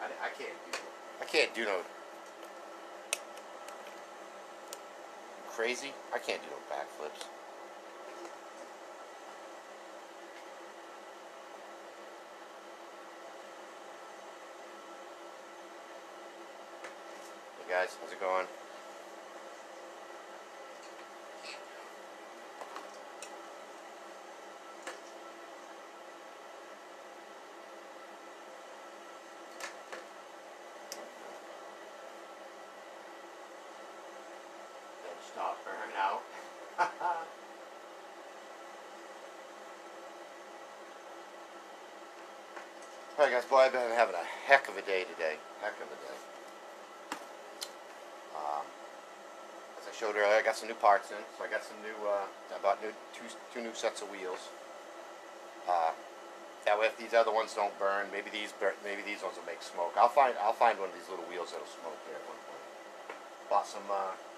I can't do no crazy. I can't do no backflips. Hey guys, how's it going? Stop burning out. Alright guys, boy, I've been having a heck of a day today. Heck of a day. As I showed earlier, I got some new parts in. So I got some new, I bought two new sets of wheels. That way if these other ones don't burn, maybe these ones will make smoke. I'll find one of these little wheels that'll smoke here at one point. Bought some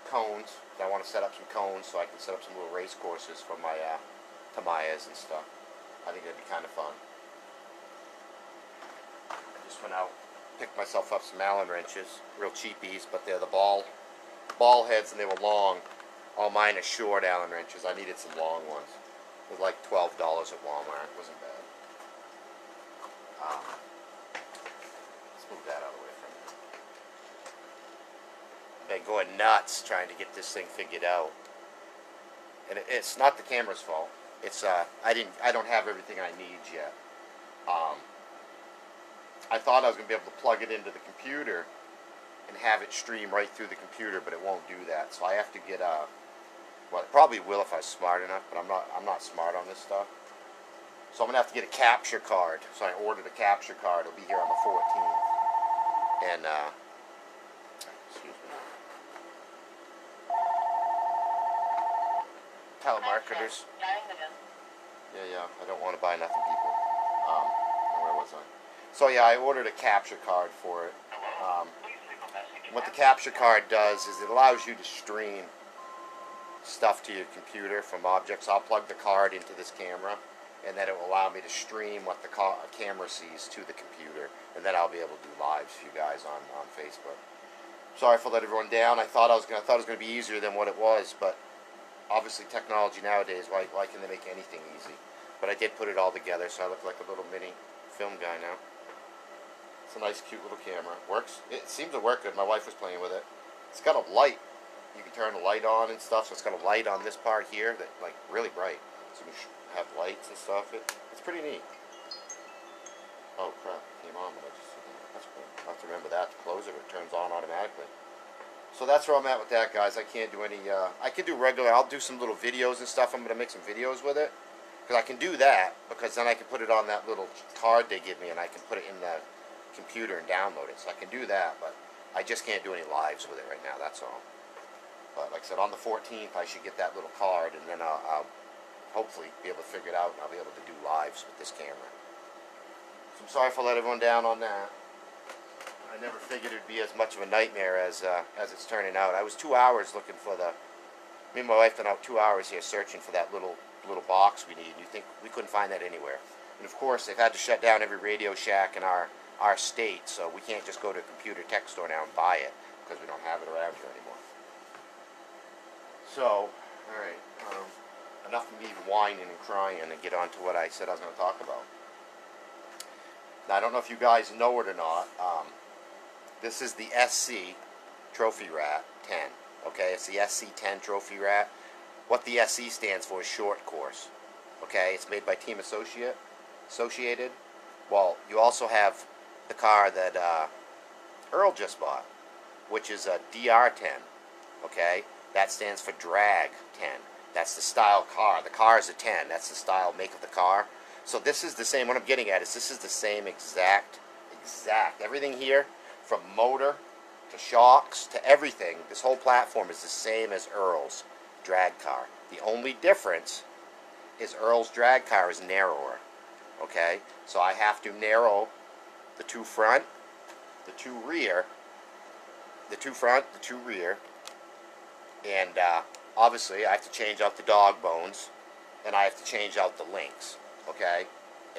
cones. I want to set up some cones so I can set up some little race courses for my Tamayas and stuff. I think that'd be kind of fun. I just went out, picked myself up some Allen wrenches, real cheapies, but they're the ball heads and they were long. All mine are short Allen wrenches. I needed some long ones. It was like $12 at Walmart. It wasn't bad. Let's move that out of the way from me. I've been going nuts trying to get this thing figured out, and it's not the camera's fault. It's I don't have everything I need yet. I thought I was going to be able to plug it into the computer and have it stream right through the computer, but it won't do that. So I have to get well, it probably will if I was smart enough, but I'm not smart on this stuff. So I'm going to have to get a capture card. So I ordered a capture card. It'll be here on the 14th. And, excuse me. Telemarketers. Yeah, I don't want to buy nothing, people. Where was I? So yeah, I ordered a capture card for it. What the capture card does is it allows you to stream stuff to your computer from objects. I'll plug the card into this camera, and then it will allow me to stream what the camera sees to the computer, and then I'll be able to do lives for you guys on Facebook. Sorry if I let everyone down. I thought it was going to be easier than what it was, but obviously technology nowadays, why can they make anything easy? But I did put it all together, so I look like a little mini film guy now. It's a nice, cute little camera. Works. It seems to work good. My wife was playing with it. It's got a light. You can turn the light on and stuff, so it's got a light on this part here that, like, really bright. So you can have lights and stuff. It's pretty neat. Oh crap, it came on, but I just said that. That's cool. I have to remember that to close it. It turns on automatically. So that's where I'm at with that, guys. I can't do any, I can do regular, I'll do some little videos and stuff. I'm going to make some videos with it. Because I can do that, because then I can put it on that little card they give me, and I can put it in the computer and download it. So I can do that, but I just can't do any lives with it right now, that's all. But like I said, on the 14th, I should get that little card, and then I'll hopefully be able to figure it out, and I'll be able to do lives with this camera. So I'm sorry if I let everyone down on that. I never figured it would be as much of a nightmare as it's turning out. I was 2 hours looking for me and my wife been out 2 hours here searching for that little box we need. You think we couldn't find that anywhere. And of course, they've had to shut down every Radio Shack in our state, so we can't just go to a computer tech store now and buy it, because we don't have it around here anymore. So, alright, enough of me whining and crying, and get on to what I said I was going to talk about. Now, I don't know if you guys know it or not. This is the SC Trophy Rat 10. Okay, it's the SC10 Trophy Rat. What the SC stands for is short course. Okay, it's made by Team Associated. Well, you also have the car that Earl just bought, which is a DR10. Okay, that stands for Drag 10. That's the style car. The car is a 10. That's the style make of the car. So this is the same. What I'm getting at is this is the same exact everything here, from motor to shocks to everything. This whole platform is the same as Earl's drag car. The only difference is Earl's drag car is narrower. Okay, so I have to narrow the two front, the two rear, the two front, the two rear, and obviously I have to change out the dog bones, and I have to change out the links. Okay,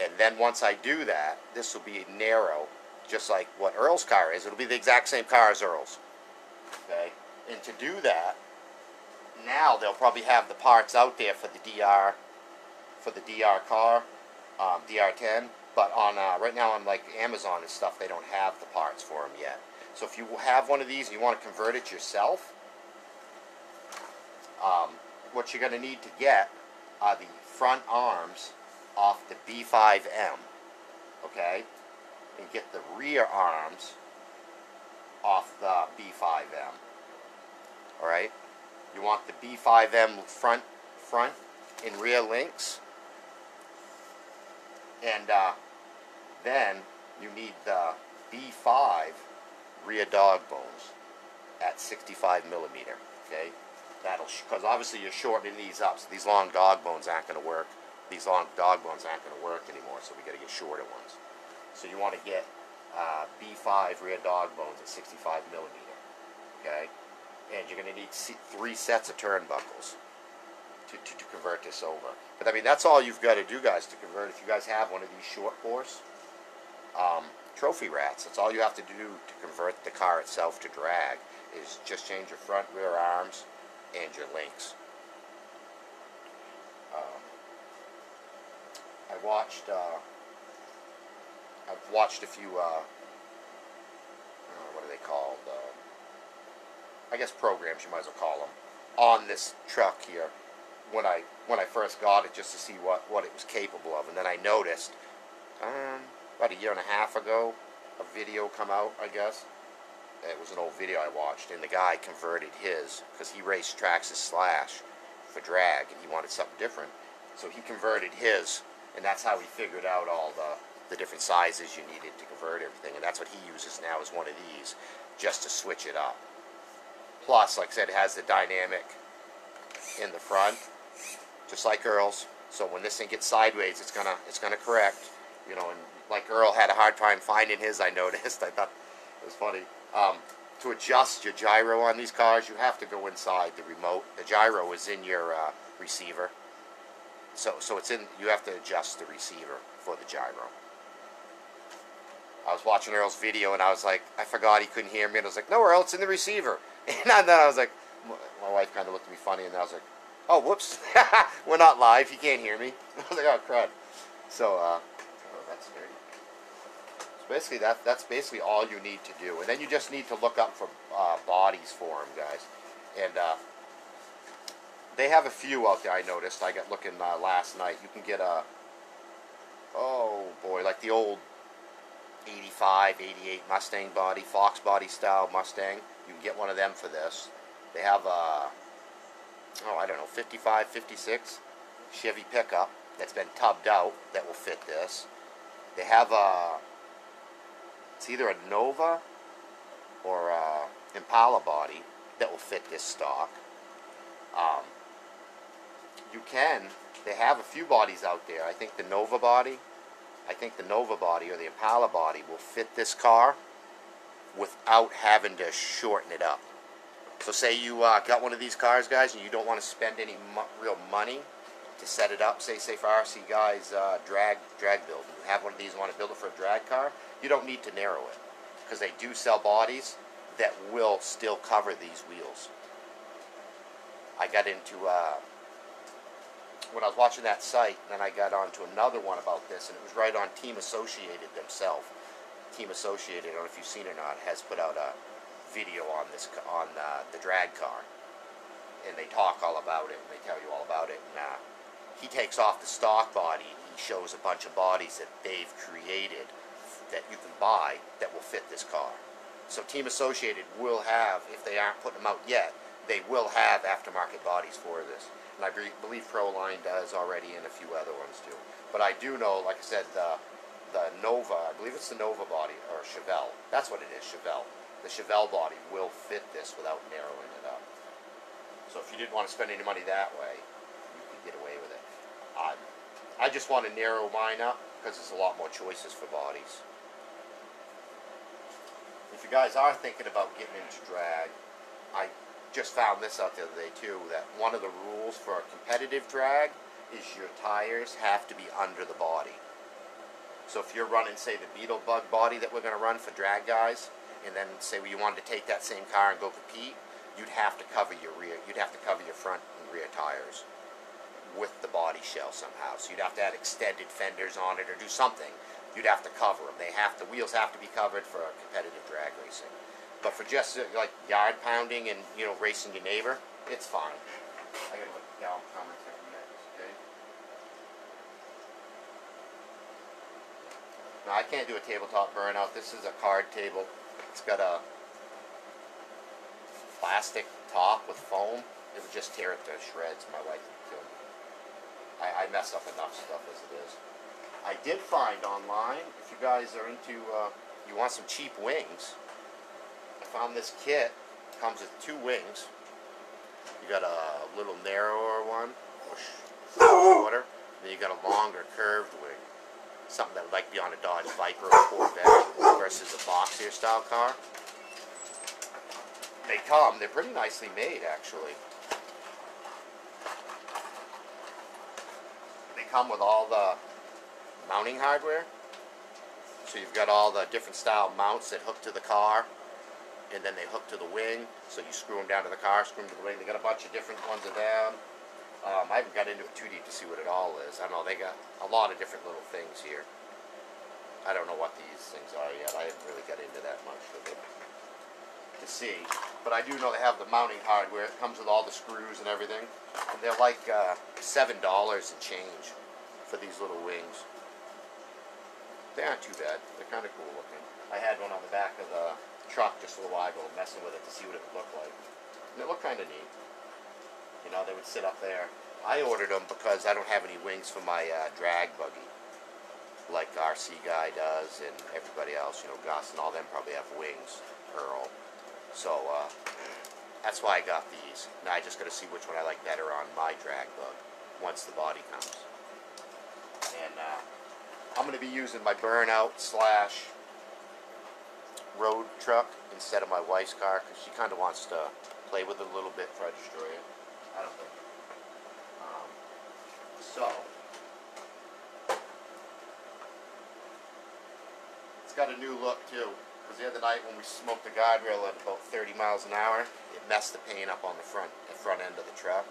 and then once I do that, this will be narrow just like what Earl's car is. It'll be the exact same car as Earl's. Okay, and to do that, now they'll probably have the parts out there for the DR car, DR10. But on right now on like Amazon and stuff, they don't have the parts for them yet. So if you have one of these and you want to convert it yourself, what you're going to need to get are the front arms off the B5M, okay, and get the rear arms off the B5M. All right, you want the B5M front and rear links, and then you need the B5 rear dog bones at 65 millimeter. Okay, because obviously you're shortening these up, so these long dog bones aren't going to work. These long dog bones aren't going to work anymore, so we got to get shorter ones. So you want to get B5 rear dog bones at 65 millimeter. Okay, and you're going to need 3 sets of turnbuckles to convert this over. But I mean, that's all you've got to do, guys, to convert. If you guys have one of these short horse trophy rats, that's all you have to do to convert the car itself to drag, is just change your front, rear arms, and your links. I've watched a few, what are they called? I guess programs, you might as well call them, on this truck here when I first got it, just to see what it was capable of. And then I noticed about a year and a half ago, a video come out, I guess. It was an old video I watched, and the guy converted his, because he raced Traxxas Slash for drag, and he wanted something different. So he converted his, and that's how he figured out all the different sizes you needed to convert everything. And that's what he uses now, is one of these, just to switch it up. Plus, like I said, it has the dynamic in the front, just like Earl's. So when this thing gets sideways, it's gonna correct. You know, and like Earl had a hard time finding his, I noticed. I thought it was funny. To adjust your gyro on these cars, you have to go inside the remote. The gyro is in your receiver. So it's in. You have to adjust the receiver for the gyro. I was watching Earl's video, and I was like, I forgot he couldn't hear me, and I was like, no, Earl, it's in the receiver. And then I was like, my wife kind of looked at me funny, and I was like, oh, whoops, we're not live, he can't hear me. I was like, oh, crud. So, oh, that's dirty. So basically, that's basically all you need to do. And then you just need to look up for bodies for them, guys. And they have a few out there, I noticed. I got looking last night. You can get a, oh, boy, like the old 85, 88 Mustang body, Fox body style Mustang. You can get one of them for this. They have a, oh, I don't know, 55, 56 Chevy pickup that's been tubbed out that will fit this. They have a, it's either a Nova or a Impala body that will fit this stock. They have a few bodies out there. I think the Nova body or the Impala body will fit this car without having to shorten it up. So say you got one of these cars, guys, and you don't want to spend any real money to set it up. Say for RC guys, drag build. You have one of these and want to build it for a drag car. You don't need to narrow it, because they do sell bodies that will still cover these wheels. I got into when I was watching that site, and then I got onto another one about this, and it was right on Team Associated themselves. Team Associated, I don't know if you've seen it or not, has put out a video on this, on the drag car, and they talk all about it, and they tell you all about it. And he takes off the stock body, and he shows a bunch of bodies that they've created that you can buy that will fit this car. So Team Associated will have, if they aren't putting them out yet, they will have aftermarket bodies for this. And I believe Proline does already, and a few other ones too. But I do know, like I said, the Nova, I believe it's the Nova body, or Chevelle. That's what it is, Chevelle. The Chevelle body will fit this without narrowing it up. So if you didn't want to spend any money that way, you could get away with it. I just want to narrow mine up, because there's a lot more choices for bodies. If you guys are thinking about getting into drag, I just found this out the other day too, that one of the rules for a competitive drag is your tires have to be under the body. So if you're running, say, the Beetle Bug body that we're going to run for drag guys, and then say you wanted to take that same car and go compete, you'd have to cover your rear. You'd have to cover your front and rear tires with the body shell somehow. So you'd have to add extended fenders on it or do something. You'd have to cover them. The wheels have to be covered for competitive drag racing. But for just like yard pounding and racing your neighbor, it's fine. I gotta look down comments next, okay? Now I can't do a tabletop burnout. This is a card table. It's got a plastic top with foam. It would just tear it to shreds. My wife would kill me. I mess up enough stuff as it is. I did find online, if you guys are into, you want some cheap wings, I found this kit. Comes with 2 wings. You got a little narrower one, shorter, then you got a longer curved wing. Something that would like be on a Dodge Viper or Corvette versus a Boxer style car. They're pretty nicely made actually. They come with all the mounting hardware. So you've got all the different style mounts that hook to the car, and then they hook to the wing. So you screw them down to the car, screw them to the wing. They got a bunch of different ones of them. I haven't got into it too deep to see what it all is. I don't know, they got a lot of different little things here. I don't know what these things are yet. I haven't really got into that much of it to see. But I do know they have the mounting hardware. It comes with all the screws and everything. And they're like $7 and change for these little wings. They aren't too bad. They're kind of cool looking. I had one on the back of the truck just a little while ago, messing with it to see what it would look like. And it looked kind of neat. They would sit up there. I ordered them because I don't have any wings for my drag buggy, like RC Guy does and everybody else. Gus and all them probably have wings, Earl. So that's why I got these. Now I just got to see which one I like better on my drag bug once the body comes. And I'm going to be using my burnout / road truck instead of my wife's car because she kind of wants to play with it a little bit before I destroy it. I don't think. So it's got a new look too. Because the other night when we smoked the guardrail at about 30 miles an hour, it messed the paint up on the front end of the truck.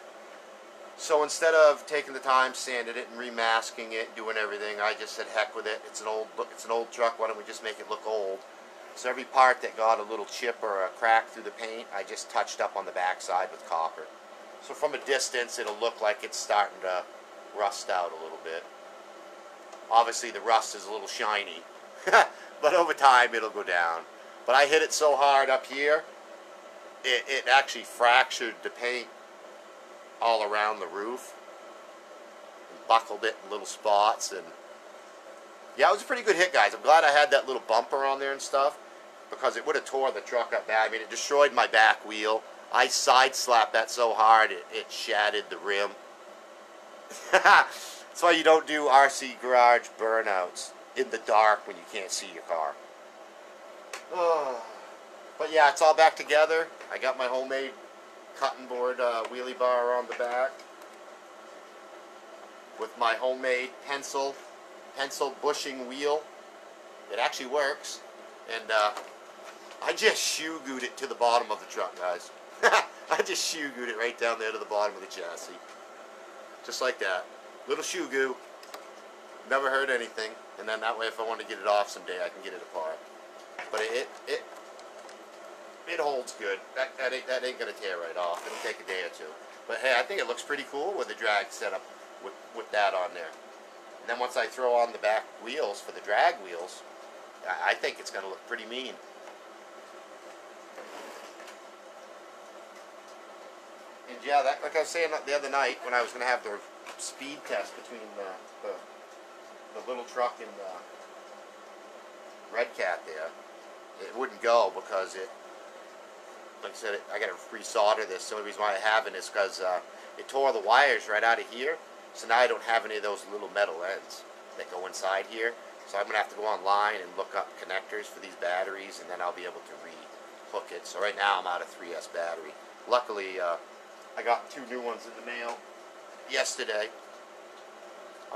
So instead of taking the time, sanding it and remasking it, doing everything, I just said heck with it. It's an old truck. Why don't we just make it look old? So every part that got a little chip or a crack through the paint, I just touched up on the backside with copper. So from a distance, it'll look like it's starting to rust out a little bit. Obviously, the rust is a little shiny, but over time, it'll go down. But I hit it so hard up here, it actually fractured the paint all around the roof and buckled it in little spots. And yeah, it was a pretty good hit, guys. I'm glad I had that little bumper on there and stuff because it would have tore the truck up bad. I mean, it destroyed my back wheel. I side slapped that so hard it shattered the rim. That's why you don't do RC garage burnouts in the dark when you can't see your car. But yeah, it's all back together. I got my homemade cutting board wheelie bar on the back with my homemade pencil bushing wheel. It actually works, and I just shoe gooed it to the bottom of the truck, guys. I just shoe gooed it right down there to the bottom of the chassis, just like that. Little shoe goo, never hurt anything, and then that way, if I want to get it off someday, I can get it apart. But it holds good. That ain't gonna tear right off. It'll take a day or two. But hey, I think it looks pretty cool with the drag setup with that on there. And then once I throw on the back wheels for the drag wheels, I think it's gonna look pretty mean. And yeah, like I was saying the other night when I was gonna have the speed test between the little truck and the Red Cat there, it wouldn't go because like I said, I got to re-solder this. The only reason why I haven't is because it tore the wires right out of here. So now I don't have any of those little metal ends that go inside here. So I'm going to have to go online and look up connectors for these batteries, and then I'll be able to re-hook it. So right now I'm out of 3S battery. Luckily, I got 2 new ones in the mail yesterday.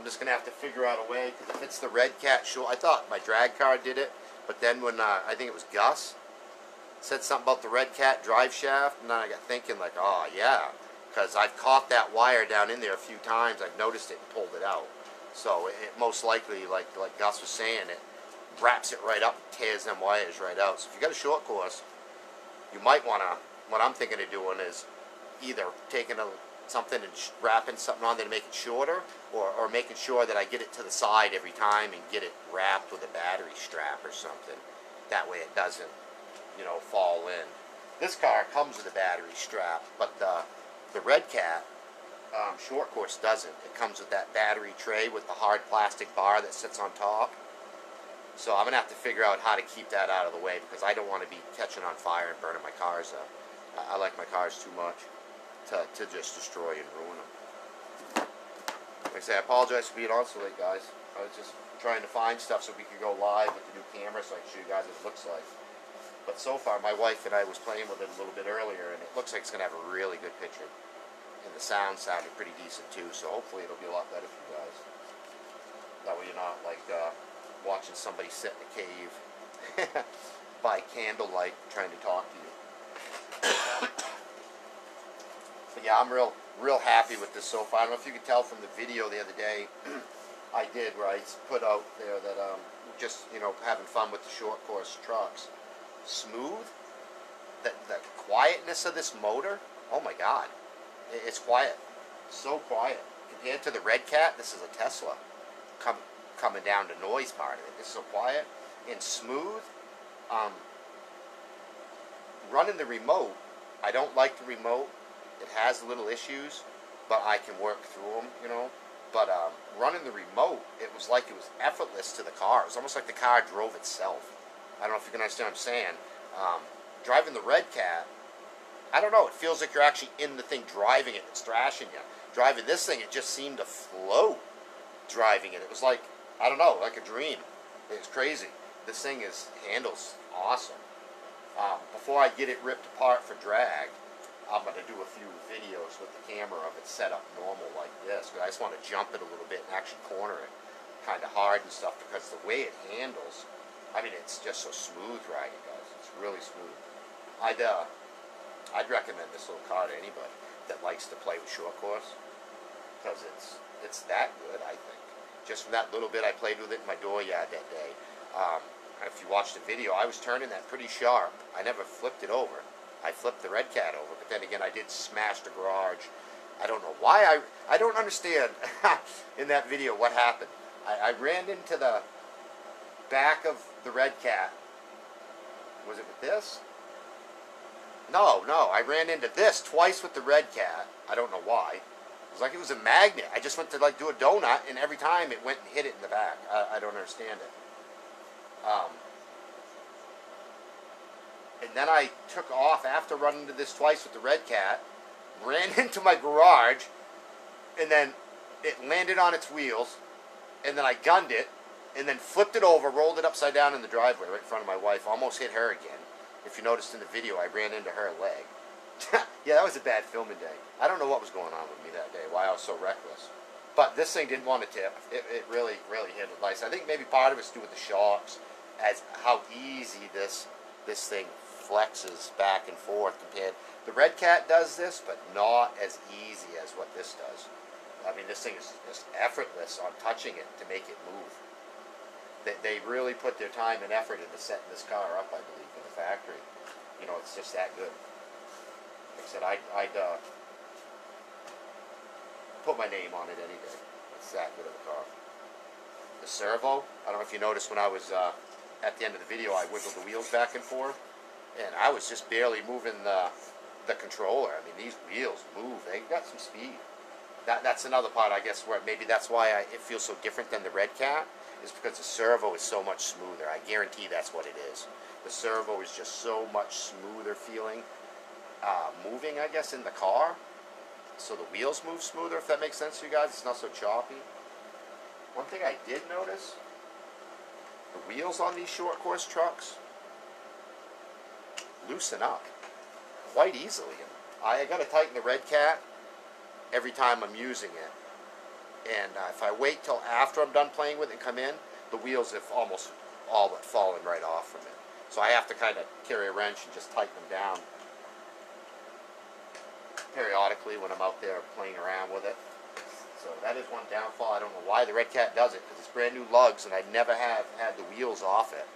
I'm just gonna have to figure out a way, because if it's the Red Cat short, I thought my drag car did it, but then when I think it was Gus said something about the Red Cat drive shaft, and then I got thinking like, oh yeah, because I've caught that wire down in there a few times. I've noticed it and pulled it out. So it most likely, like Gus was saying, it wraps it right up and tears them wires right out. So if you got a short course, you might want to, what I'm thinking of doing is either taking something and wrapping something on there to make it shorter, or making sure that I get it to the side every time and get it wrapped with a battery strap or something. That way it doesn't, you know, fall in. This car comes with a battery strap, but the Red Cat short course doesn't. It comes with that battery tray with the hard plastic bar that sits on top. So I'm going to have to figure out how to keep that out of the way, because I don't want to be catching on fire and burning my cars up. I like my cars too much to just destroy and ruin them. Like I say, I apologize for being on so late, guys. I was just trying to find stuff so we could go live with the new camera so I can show you guys what it looks like. But so far, my wife and I was playing with it a little bit earlier, and it looks like it's going to have a really good picture. And the sound sounded pretty decent too, so hopefully it'll be a lot better for you guys. That way you're not like watching somebody sit in a cave by candlelight trying to talk to you. But yeah, I'm real happy with this so far. I don't know if you could tell from the video the other day I did, where I put out there that just, you know, having fun with the short course trucks. Smooth. The quietness of this motor, oh my god. It's quiet. So quiet. Compared to the Red Cat, this is a Tesla. Coming down to noise part of it. It's so quiet and smooth. Running the remote, I don't like the remote. It has little issues, but I can work through them, you know. But running the remote, it was like it was effortless to the car. It was almost like the car drove itself. I don't know if you can understand what I'm saying. Driving the Red Cat, I don't know, it feels like you're actually in the thing driving it. It's thrashing you. Driving this thing, it just seemed to float driving it. It was like, I don't know, like a dream. It's crazy. This thing handles awesome. Before I get it ripped apart for drag, I'm going to do a few videos with the camera of it set up normal like this. But I just want to jump it a little bit and actually corner it kind of hard and stuff, because the way it handles, I mean, it's just so smooth riding, guys. It's really smooth. I'd recommend this little car to anybody that likes to play with short course, because it's that good, I think. Just from that little bit I played with it in my dooryard that day. If you watched the video, I was turning that pretty sharp. I never flipped it over. I flipped the Red Cat over, but then again, I did smash the garage. I don't know why. I don't understand in that video what happened. I ran into the back of the Red Cat. Was it with this? No, I ran into this twice with the Red Cat. I don't know why. It was like it was a magnet. I just went to like do a donut, and every time it went and hit it in the back. I don't understand it. And then I took off after running into this twice with the Red Cat, ran into my garage, and then it landed on its wheels, and then I gunned it, and then flipped it over, rolled it upside down in the driveway right in front of my wife, almost hit her again. If you noticed in the video, I ran into her leg. Yeah, that was a bad filming day. I don't know what was going on with me that day, why I was so reckless. But this thing didn't want to tip. It really handled nice. I think maybe part of it's to do with the shocks, as how easy this thing flexes back and forth compared. The Red Cat does this, but not as easy as what this does. I mean, this thing is just effortless on touching it to make it move. They really put their time and effort into setting this car up, I believe, in the factory. You know, it's just that good. Like I said, I'd put my name on it any day. It's that good of a car. The servo, I don't know if you noticed when I was at the end of the video, I wiggled the wheels back and forth, and I was just barely moving the controller. I mean, these wheels move. They got some speed. That's another part, I guess, where maybe that's why it feels so different than the Red Cat, is because the servo is so much smoother. I guarantee that's what it is. The servo is just so much smoother feeling, moving, I guess, in the car. So the wheels move smoother, if that makes sense to you guys. It's not so choppy. One thing I did notice, the wheels on these short course trucks loosen up quite easily. I got to tighten the Red Cat every time I'm using it. And if I wait till after I'm done playing with it and come in, the wheels have almost all but fallen right off from it. So I have to kind of carry a wrench and just tighten them down periodically when I'm out there playing around with it. So that is one downfall. I don't know why the Red Cat does it, because it's brand new lugs and I never have had the wheels off it.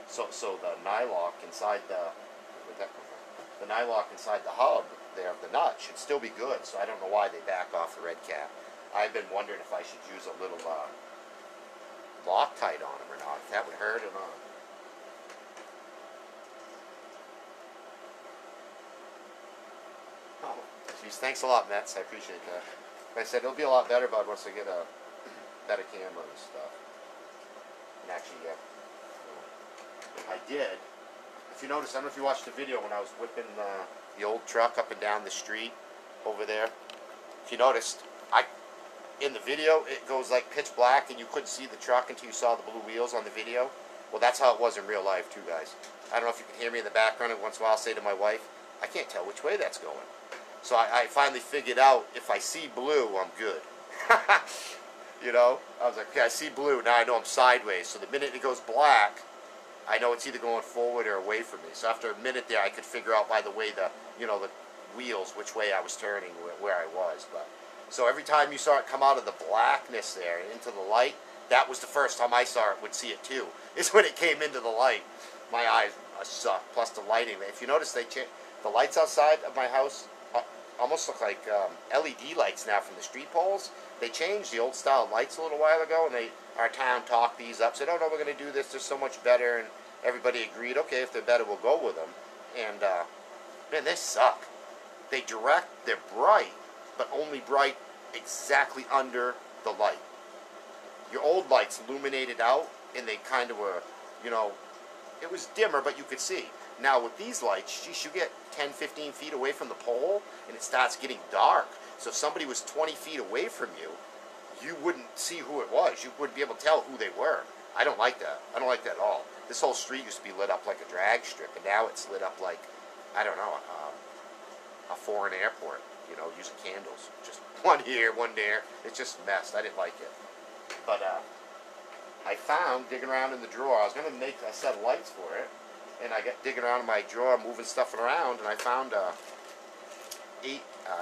So the nylock inside where'd that come from? The nylock inside the hub there of the nut should still be good. So I don't know why they back off the Red Cat. I've been wondering if I should use a little Loctite on them or not, if that would hurt or not. Oh, geez, thanks a lot, Mets. I appreciate that. Like I said, it'll be a lot better, bud, once I get a better camera and stuff. And actually, yeah. I did. If you notice, I don't know if you watched the video when I was whipping the old truck up and down the street over there. If you noticed, in the video, it goes like pitch black and you couldn't see the truck until you saw the blue wheels on the video. Well, that's how it was in real life too, guys. I don't know if you can hear me in the background, and once in a while I'll say to my wife, I can't tell which way that's going. So I finally figured out, if I see blue, I'm good. You know? I was like, okay, I see blue, now I know I'm sideways. So the minute it goes black, I know it's either going forward or away from me. So after a minute there, I could figure out by the way the wheels, which way I was turning, where I was. But so every time you saw it come out of the blackness there and into the light, that was the first time I saw it, would see it too, is when it came into the light. My eyes suck, plus the lighting. If you notice, the lights outside of my house almost look like LED lights now from the street poles. They changed the old style lights a little while ago, and our town talked these up, said, oh no, we're going to do this, they're so much better, and everybody agreed, okay, if they're better, we'll go with them. And man, they suck. They're bright, but only bright exactly under the light. Your old lights illuminated out, and they kind of were, it was dimmer, but you could see. Now with these lights, geez, you get 10, 15 feet away from the pole, and it starts getting dark. So if somebody was 20 feet away from you, you wouldn't see who it was. You wouldn't be able to tell who they were. I don't like that. I don't like that at all. This whole street used to be lit up like a drag strip, and now it's lit up like, I don't know, a foreign airport, using candles. Just one here, one there. It's just messed. I didn't like it. But I found, digging around in the drawer, I was going to make a set of lights for it, and I got digging around in my drawer, moving stuff around, and I found I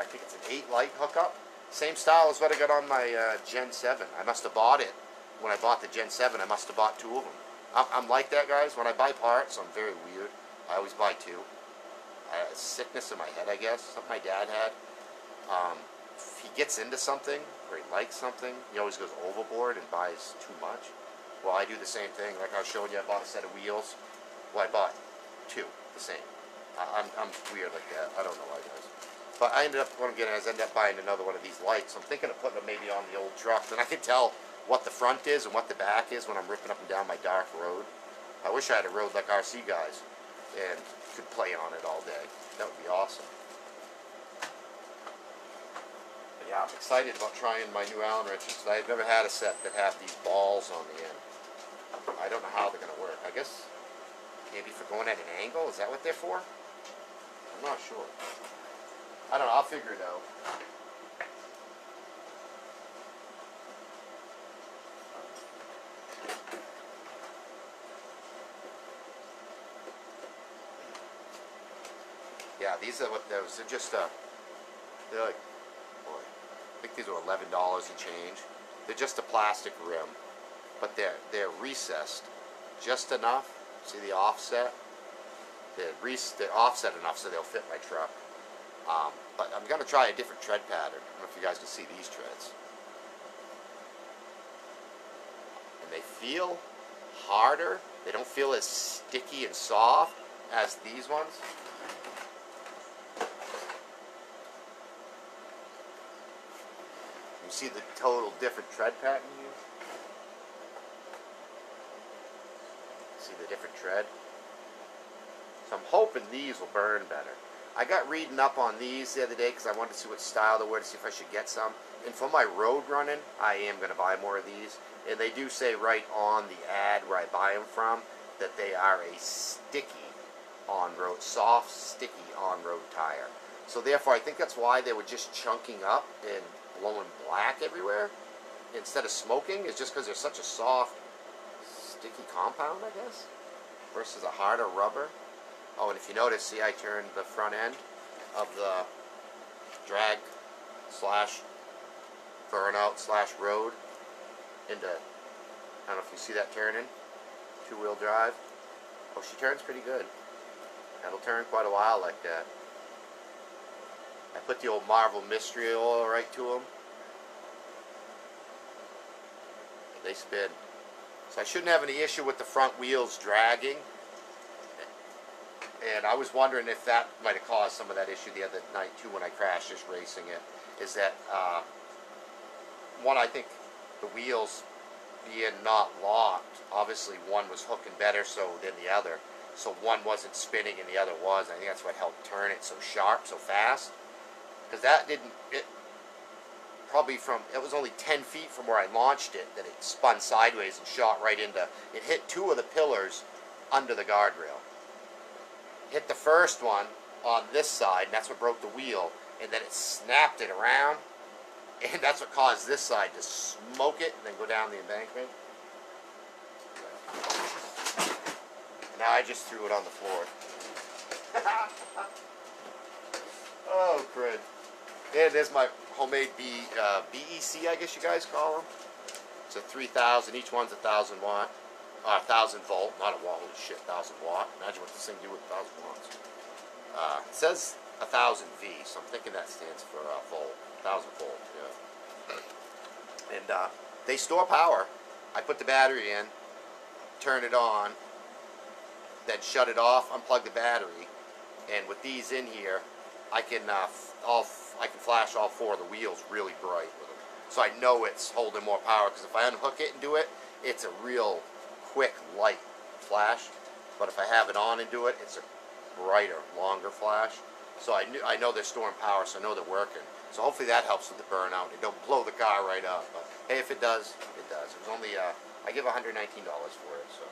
think it's an 8 light hookup. Same style as what I got on my Gen 7. I must have bought it. When I bought the Gen 7, I must have bought 2 of them. I'm like that, guys. When I buy parts, I'm very weird. I always buy 2. Sickness in my head, I guess. Something my dad had. If he gets into something, or he likes something, he always goes overboard and buys too much. Well, I do the same thing. Like I was showing you, I bought a set of wheels. Well, I bought 2, the same. I'm weird like that. I don't know why, guys. But I ended up, what I'm getting is, I ended up buying another one of these lights. I'm thinking of putting them maybe on the old truck. Then I can tell what the front is and what the back is when I'm ripping up and down my dark road. I wish I had a road like RC guys and could play on it all day. That would be awesome. But yeah, I'm excited about trying my new Allen wrenches. I've never had a set that have these balls on the end. I don't know how they're going to work. I guess maybe for going at an angle. Is that what they're for? I'm not sure. I don't know. I'll figure it out. Yeah, these are what those. They're just they're like, boy, I think these are $11 and change. They're just a plastic rim, but they're recessed just enough. See the offset? They're offset enough so they'll fit my truck. But I'm going to try a different tread pattern. I don't know if you guys can see these treads. And they feel harder. They don't feel as sticky and soft as these ones. You see the total different tread pattern here? See the different tread? So I'm hoping these will burn better. I got reading up on these the other day because I wanted to see what style they were to see if I should get some. And for my road running, I am going to buy more of these. And they do say right on the ad where I buy them from that they are a sticky on-road, soft, sticky on-road tire. So therefore, I think that's why they were just chunking up and blowing black everywhere. instead of smoking is just because they're such a soft, sticky compound, I guess, versus a harder rubber. Oh, and if you notice, see, I turned the front end of the drag slash burnout slash road into, I don't know if you see that turning, two-wheel drive. Oh, she turns pretty good. That'll turn quite a while like that. I put the old Marvel Mystery Oil right to them. They spin. So I shouldn't have any issue with the front wheels dragging. And I was wondering if that might have caused some of that issue the other night too when I crashed just racing it. Is that, one, I think the wheels being not locked, obviously one was hooking better so than the other. So one wasn't spinning and the other was. I think that's what helped turn it so sharp, so fast. Because that didn't, it was only 10 feet from where I launched it that it spun sideways and shot right into, it hit two of the pillars under the guardrail. Hit the first one on this side, and that's what broke the wheel, and then it snapped it around, and that's what caused this side to smoke it and then go down the embankment. Now I just threw it on the floor. Oh, crud. And there's my homemade BEC, I guess you guys call them. It's a 3,000, each one's 1,000 watt. 1,000 volt, not a watt, holy shit, 1,000 watt. Imagine what this thing do with 1,000 watts. It says 1,000 V, so I'm thinking that stands for volt. 1,000 volt, yeah. And they store power. I put the battery in, turn it on, then shut it off, unplug the battery, and with these in here, I can flash all four of the wheels really bright with them. So I know it's holding more power, because if I unhook it and do it, it's a real quick, light flash. But if I have it on and do it, it's a brighter, longer flash. So I know they're storing power, so I know they're working. So hopefully that helps with the burnout. It don't blow the car right up. But hey, if it does, it does. It was only, I give $119 for it, so.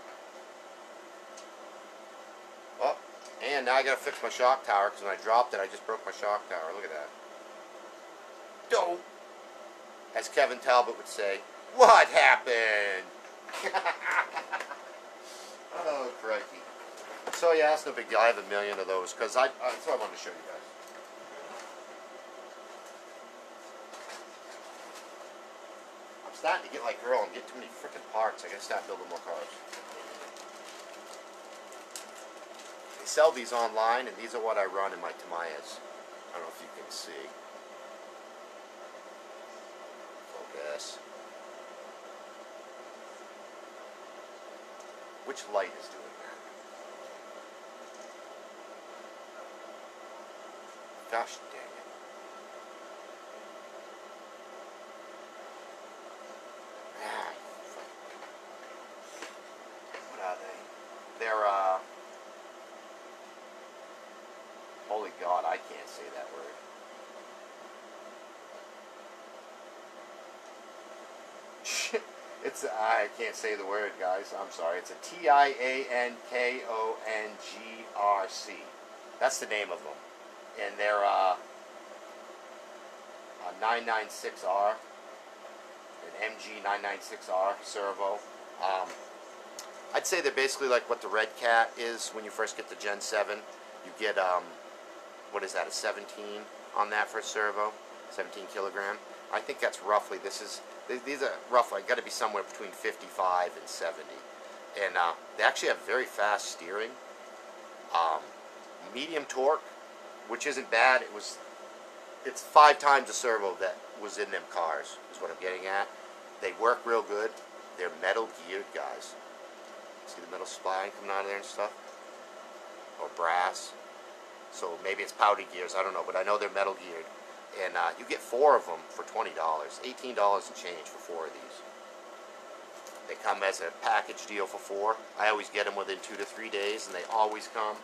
Oh, and now I gotta fix my shock tower, because when I dropped it, I just broke my shock tower. Look at that. Dope. As Kevin Talbot would say, what happened? Oh, crikey. So yeah, that's no big deal. I have a million of those, because that's what I wanted to show you guys. I'm starting to get like girl and get too many freaking parts. I gotta start building more cars. They sell these online, and these are what I run in my Tamayas. I don't know if you can see. Focus. Which light is doing that? Gosh dang it. What are they? They're, holy God, I can't say that word. I can't say the word, guys. I'm sorry. It's a TIANKONGRC. That's the name of them. And they're a 996R, an MG 996R servo. I'd say they're basically like what the Red Cat is when you first get the Gen 7. You get, what is that, a 17 on that for a servo? 17 kilogram. I think that's roughly, these are roughly, got to be somewhere between 55 and 70. And they actually have very fast steering. Medium torque, which isn't bad. It's 5 times the servo that was in them cars, is what I'm getting at. They work real good. They're metal geared, guys. See the metal spine coming out of there and stuff? Or brass. So maybe it's powder gears, I don't know, but I know they're metal geared. And you get 4 of them for $20, $18 and change for 4 of these. They come as a package deal for 4. I always get them within 2 to 3 days, and they always come.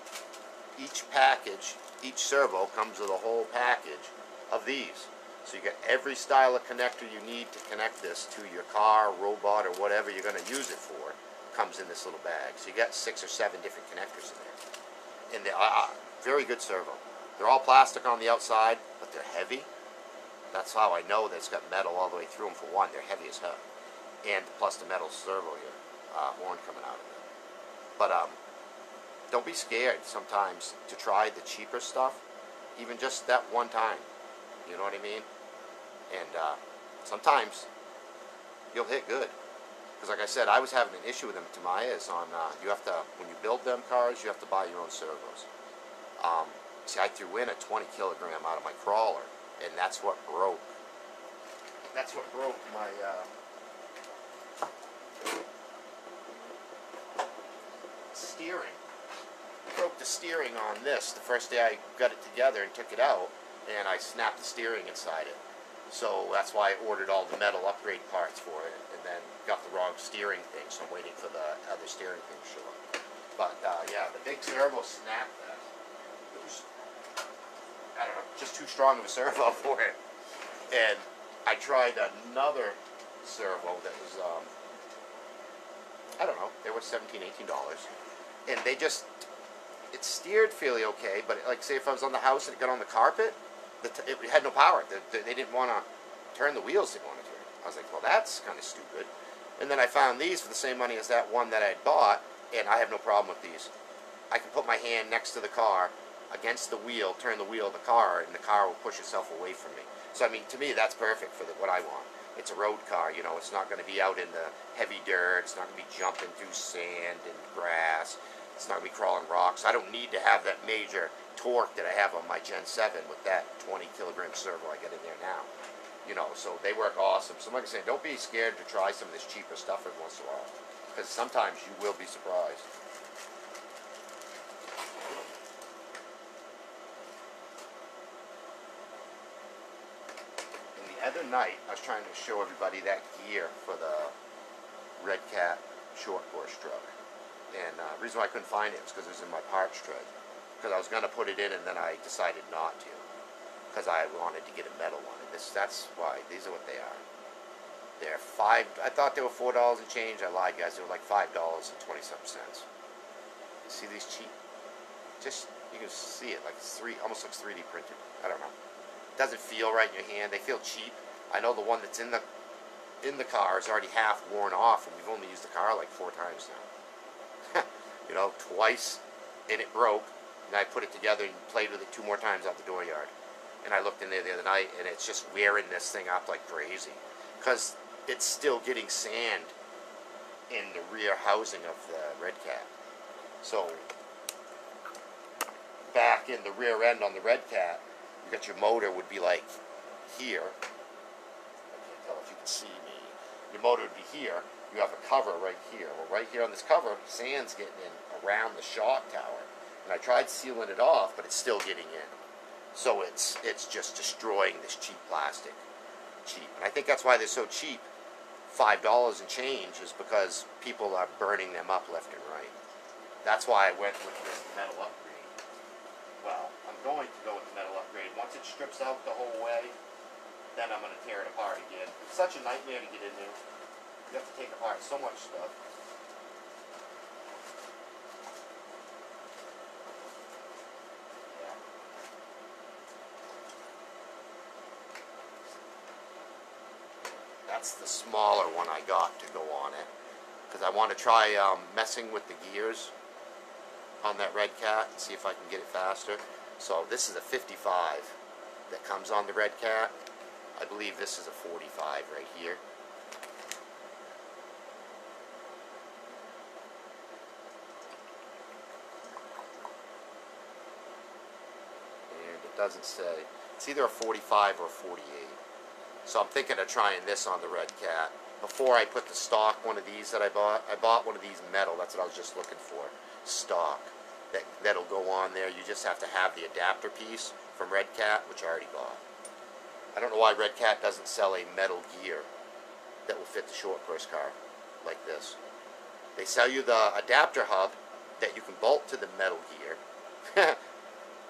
Each package, each servo comes with a whole package of these. So you get every style of connector you need to connect this to your car, robot, or whatever you're going to use it for. Comes in this little bag. So you got 6 or 7 different connectors in there. And they're very good servo. They're all plastic on the outside, but they're heavy. That's how I know that it's got metal all the way through them. For one, they're heavy as hell, and plus the metal servo here, horn coming out of it. But don't be scared sometimes to try the cheaper stuff, even just that one time. You know what I mean? And sometimes you'll hit good. Because like I said, I was having an issue with them. Tamiya is on, you have to, when you build them cars, you have to buy your own servos. See, I threw in a 20 kilogram out of my crawler, and that's what broke. That's what broke my, steering. Broke the steering on this the first day I got it together and took it out, and I snapped the steering inside it. So that's why I ordered all the metal upgrade parts for it, and then got the wrong steering thing, so I'm waiting for the other steering thing to show up. But yeah, the big servo snapped that. It was, I don't know, just too strong of a servo for it. And I tried another servo that was, I don't know, they were $17, $18. And they just, it steered fairly okay, but like say if I was on the house and it got on the carpet, it had no power. They didn't want to turn the wheels they wanted to turn. I was like, well, that's kind of stupid. And then I found these for the same money as that one that I had bought, and I have no problem with these. I can put my hand next to the car, against the wheel, turn the wheel of the car, and the car will push itself away from me. So, I mean, to me, that's perfect for what I want. It's a road car, you know. It's not going to be out in the heavy dirt. It's not going to be jumping through sand and grass. It's not going to be crawling rocks. I don't need to have that major torque that I have on my Gen 7 with that 20 kilogram servo I got in there now. You know, so they work awesome. So like I said, don't be scared to try some of this cheaper stuff every once in a while, because sometimes you will be surprised. And the other night, I was trying to show everybody that gear for the Red Cat short course truck. And the reason why I couldn't find it was because it was in my parts tray. Because I was going to put it in, and then I decided not to, because I wanted to get a metal one. And that's why. These are what they are. They're $5. I thought they were $4 and change. I lied, guys. They were like $5.20-something. You see these cheap? Just, you can see it like it's almost looks 3D printed. I don't know. It doesn't feel right in your hand. They feel cheap. I know the one that's in the car is already half worn off, and we've only used the car like 4 times now. You know, twice, and it broke. And I put it together and played with it 2 more times out the dooryard. And I looked in there the other night, and it's just wearing this thing up like crazy. Because it's still getting sand in the rear housing of the Red Cat. So, back in the rear end on the Red Cat, you got your motor would be like here. I can't tell if you can see me. Your motor would be here. You have a cover right here. Well, right here on this cover, sand's getting in around the shock tower. And I tried sealing it off, but it's still getting in. So it's just destroying this cheap plastic. Cheap. And I think that's why they're so cheap. $5 and change is because people are burning them up left and right. That's why I went with this metal upgrade. Well, I'm going to go with the metal upgrade. Once it strips out the whole way, then I'm going to tear it apart again. It's such a nightmare to get in there. You have to take apart so much stuff. That's the smaller one I got to go on it, because I want to try messing with the gears on that Red Cat and see if I can get it faster. So this is a 55 that comes on the Red Cat. I believe this is a 45 right here. And it doesn't say. It's either a 45 or a 48. So I'm thinking of trying this on the Red Cat. Before I put the stock one of these that I bought one of these metal. That's what I was just looking for. Stock. That'll go on there. You just have to have the adapter piece from Red Cat, which I already bought. I don't know why Red Cat doesn't sell a metal gear that will fit the short course car like this. They sell you the adapter hub that you can bolt to the metal gear.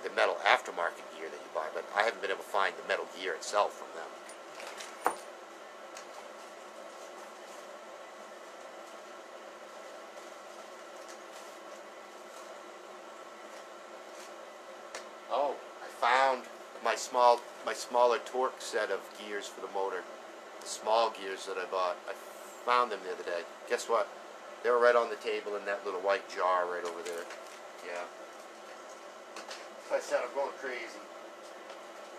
The metal aftermarket gear that you buy, but I haven't been able to find the metal gear itself from them. Oh, I found my my smaller torque set of gears for the motor. The small gears that I bought. I found them the other day. Guess what? They were right on the table in that little white jar right over there. Yeah. Like I said, I'm going crazy.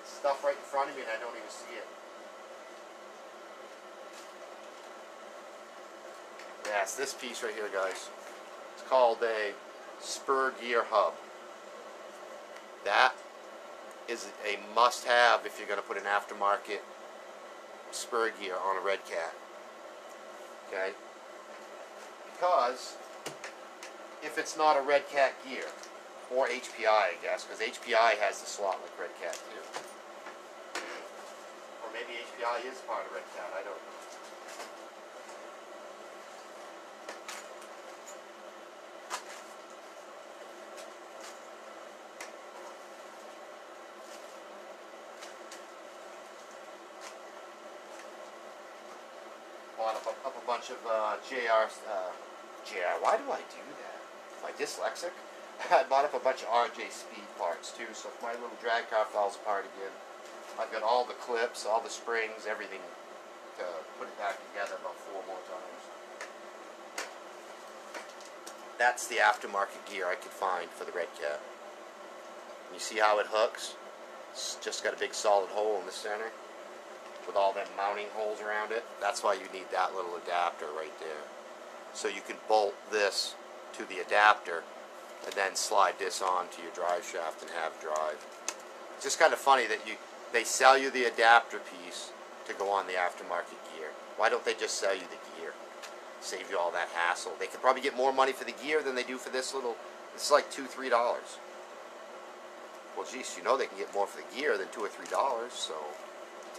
Stuff right in front of me and I don't even see it. Yeah, it's this piece right here, guys. It's called a spur gear hub. That is a must-have if you're going to put an aftermarket spur gear on a Red Cat. Okay? Because if it's not a Red Cat gear, or HPI, I guess, because HPI has the slot like Red Cat too. Or maybe HPI is part of Red Cat, I don't know. Bought up a bunch of JR, why do I do that? Am I dyslexic? I bought up a bunch of RJ Speed parts too, so if my little drag car falls apart again, I've got all the clips, all the springs, everything to put it back together about 4 more times. That's the aftermarket gear I could find for the Red Cat. You see how it hooks? It's just got a big solid hole in the center with all them mounting holes around it. That's why you need that little adapter right there. So you can bolt this to the adapter and then slide this onto your drive shaft and have drive. It's just kind of funny that they sell you the adapter piece to go on the aftermarket gear. Why don't they just sell you the gear? Save you all that hassle. They could probably get more money for the gear than they do for this little, it's like $2, $3. Well, geez, you know they can get more for the gear than $2 or $3, so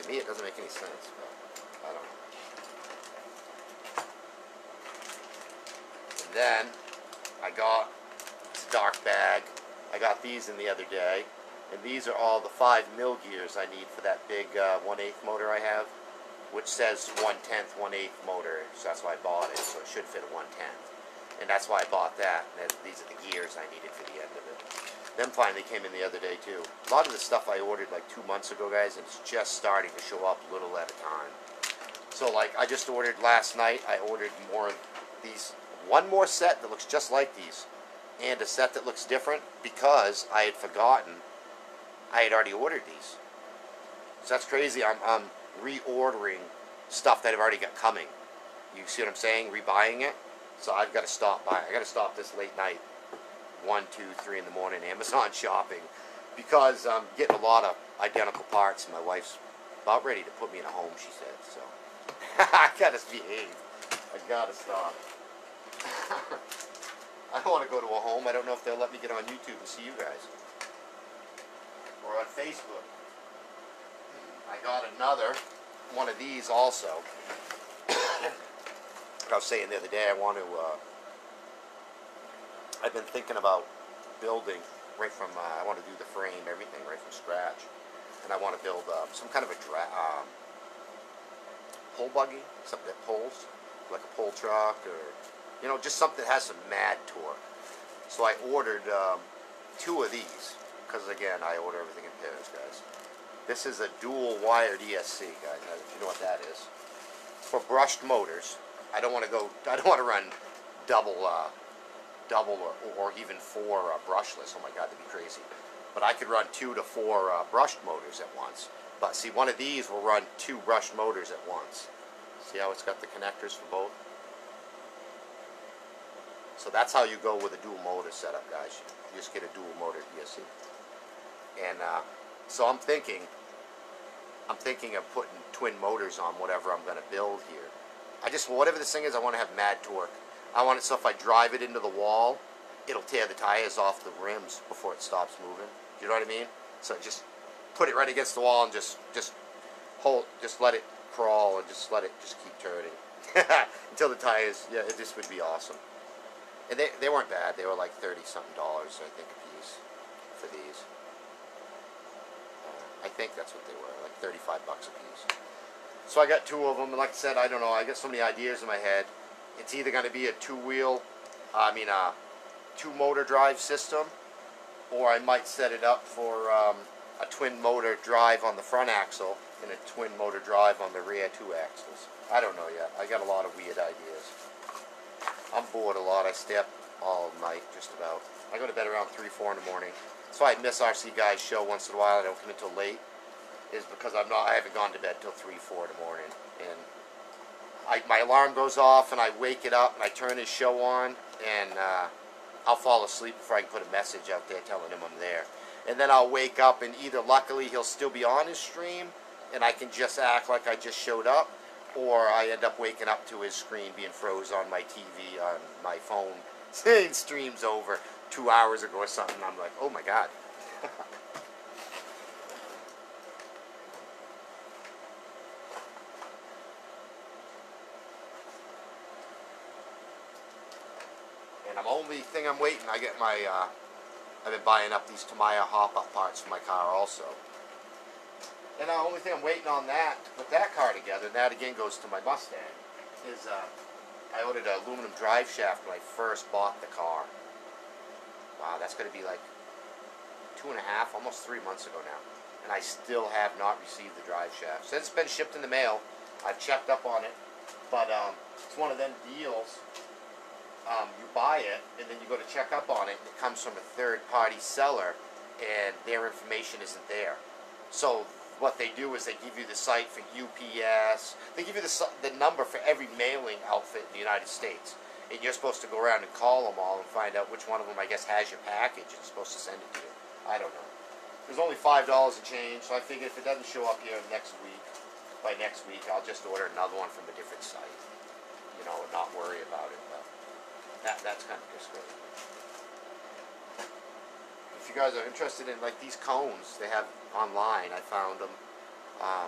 to me it doesn't make any sense, but I don't know. And then I got this dark bag. I got these in the other day, and these are all the 5 mil gears I need for that big 1/8 motor I have, which says 1/10, 1/8 motor, so that's why I bought it, so it should fit a 1/10. And that's why I bought that, and these are the gears I needed for the end of it. Them finally came in the other day too. A lot of the stuff I ordered like 2 months ago, guys, and it's just starting to show up little at a time. So like I just ordered last night, I ordered more of these, one more set that looks just like these, and a set that looks different because I had forgotten I had already ordered these. So that's crazy. I'm reordering stuff that I've already got coming. You see what I'm saying? Rebuying it. So I've got to stop by. I got to stop this late night, 1, 2, 3 in the morning, Amazon shopping, because I'm getting a lot of identical parts. My wife's about ready to put me in a home, she said. So I gotta behave. I gotta stop. I don't want to go to a home. I don't know if they'll let me get on YouTube and see you guys, or on Facebook. I got another one of these also. I was saying the other day, I've been thinking about building right from, I want to do the frame, everything right from scratch. And I want to build some kind of a pull buggy, something that pulls, like a pull truck, or, you know, just something that has some mad torque. So I ordered 2 of these, because again, I order everything in pairs, guys. This is a dual wired ESC, guys, if you know what that is. For brushed motors. I don't want to run double or even 4 brushless. Oh my God, that'd be crazy. But I could run 2 to 4 brushed motors at once. But see, one of these will run 2 brushed motors at once. See how it's got the connectors for both? So that's how you go with a dual motor setup, guys. You just get a dual motor ESC. And so I'm thinking of putting twin motors on whatever I'm going to build here. Whatever this thing is, I want to have mad torque. I want it so if I drive it into the wall, it'll tear the tires off the rims before it stops moving. You know what I mean? So just put it right against the wall and just let it crawl and just keep turning until the tires. Yeah, this would be awesome. And they weren't bad. They were like $30-something, I think, a piece for these. I think that's what they were, like $35 a piece. So I got 2 of them, and like I said, I don't know. I got so many ideas in my head. It's either going to be a 2 motor drive system, or I might set it up for a twin motor drive on the front axle and a twin motor drive on the rear two axles. I don't know yet. I got a lot of weird ideas. I'm bored a lot. I stay up all night just about. I go to bed around 3, 4 in the morning. That's why I miss RC Guys show once in a while. I don't come in until late. Is because I haven't gone to bed till 3, 4 in the morning. And my alarm goes off and I wake it up and I turn his show on and I'll fall asleep before I can put a message out there telling him I'm there. And then I'll wake up and either luckily he'll still be on his stream and I can just act like I just showed up, or I end up waking up to his screen being froze on my TV, on my phone, saying stream's over 2 hours ago or something. I'm like, oh my God. And the only thing I'm waiting, I get my, I've been buying up these Tamiya hop-up parts for my car also. And the only thing I'm waiting on that, to put that car together, and that again goes to my Mustang, is I ordered an aluminum drive shaft when I first bought the car. Wow, that's going to be like 2.5, almost 3 months ago now. And I still have not received the drive shaft. So it's been shipped in the mail. I've checked up on it. But it's one of them deals. You buy it, and then you go to check up on it, and it comes from a third-party seller, and their information isn't there. So what they do is they give you the site for UPS. They give you the number for every mailing outfit in the United States. And you're supposed to go around and call them all and find out which one of them, I guess, has your package and is supposed to send it to you. I don't know. There's only $5 and change, so I figure if it doesn't show up here next week, by next week, I'll just order another one from a different site. You know, and not worry about it. But that's kind of discouraging. If you guys are interested in, like, these cones they have online, I found them. I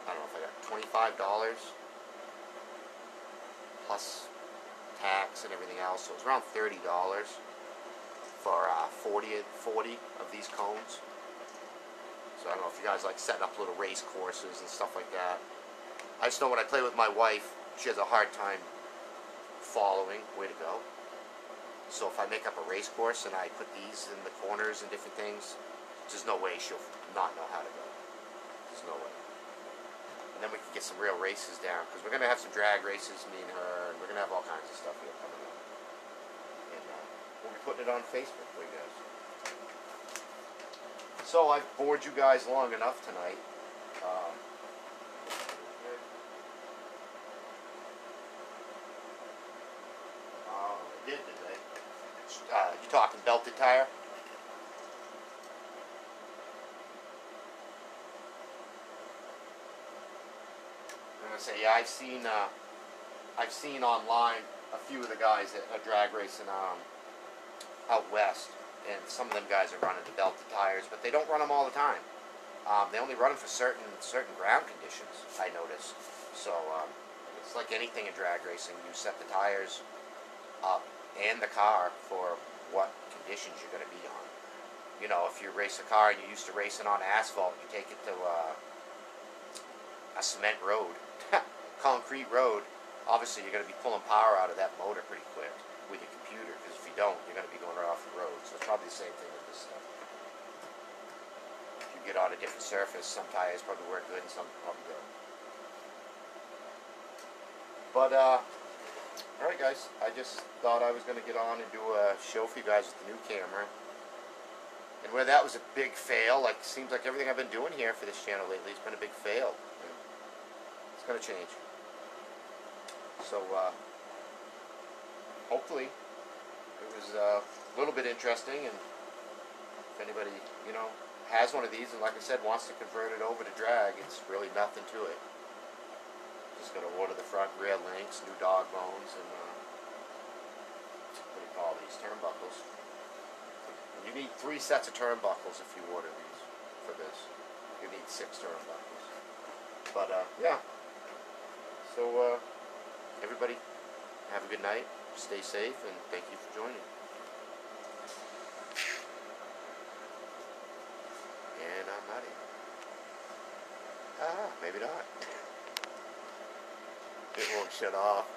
don't know if I got $25 plus tax and everything else, so it's around $30 for 40 of these cones. So I don't know if you guys like setting up little race courses and stuff like that. I just know when I play with my wife, she has a hard time following where to go. So if I make up a race course and I put these in the corners and different things, there's no way she'll not know how to go. There's no way. And then we can get some real races down, because we're going to have some drag races, me and her, and we're going to have all kinds of stuff here coming up. And we'll be putting it on Facebook for you guys. So I've bored you guys long enough tonight. I did they? You talking belted tire? I'm gonna say, yeah, I've seen online a few of the guys that are drag racing out west, and some of them guys are running the belted tires, but they don't run them all the time. They only run them for certain ground conditions, I noticed. So it's like anything in drag racing. You set the tires up and the car for what conditions you're going to be on. You know, if you race a car and you're used to racing on asphalt, you take it to a cement road, concrete road, obviously you're going to be pulling power out of that motor pretty quick with your computer, because if you don't, you're going to be going right off the road. So it's probably the same thing with this stuff. If you get on a different surface, some tires probably work good and some probably don't. But alright guys, I just thought I was going to get on and do a show for you guys with the new camera. And where that was a big fail, like, seems like everything I've been doing here for this channel lately has been a big fail. It's going to change. So, hopefully, it was a little bit interesting, and if anybody, you know, has one of these and, like I said, wants to convert it over to drag, it's really nothing to it. Just got to order the front rear links, new dog bones, and what do you call these? Turnbuckles. You need 3 sets of turnbuckles if you order these for this. You need 6 turnbuckles. But yeah. So everybody, have a good night. Stay safe, and thank you for joining. And I'm out of here. Maybe not. It won't shut off.